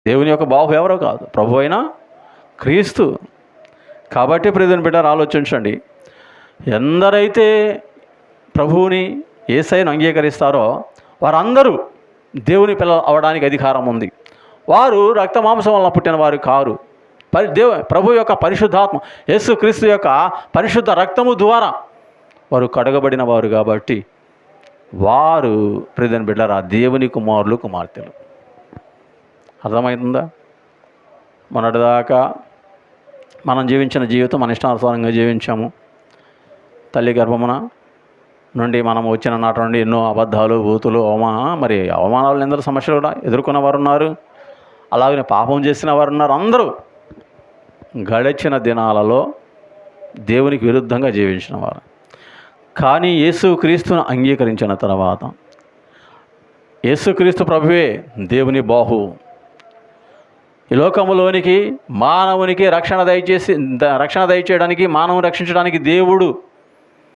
దేవుని యొక్క బాహు ఎవరో కాదు, ప్రభు అయిన క్రీస్తు. కాబట్టి ప్రియమైన బిడ్డలారా ఆలోచించండి, ఎందరైతే ప్రభువుని యేసయ్యను అంగీకరిస్తారో వారందరూ దేవుని పిల్లలు అవడానికి అధికారం ఉంది. వారు రక్త మాంసం వలన పుట్టిన వారు కారు. ప్రభు యొక్క పరిశుద్ధాత్మ యేసు క్రీస్తు యొక్క పరిశుద్ధ రక్తము ద్వారా వారు కడగబడిన వారు కాబట్టి వారు ప్రియమైన బిడ్డలారా దేవుని కుమారులు కుమార్తెలు. అర్థమవుతుందా? మొన్నటిదాకా మనం జీవించిన జీవితం మన ఇష్టానుసారంగా జీవించాము. తల్లి గర్భమున నుండి మనం వచ్చిన నాటి నుండి ఎన్నో అబద్ధాలు, బూతులు, అవమానాలు, నిందల సమస్యలు కూడా ఎదుర్కొన్న వారు ఉన్నారు. అలాగనే పాపం చేసిన వారు ఉన్నారు. అందరూ గడిచిన దినాలలో దేవునికి విరుద్ధంగా జీవించిన వారు. కానీ యేసుక్రీస్తును అంగీకరించిన తర్వాత యేసుక్రీస్తు ప్రభువే దేవుని బాహు. ఈ లోకములోనికి మానవునికి రక్షణ దయచేయడానికి, మానవుని రక్షించడానికి దేవుడు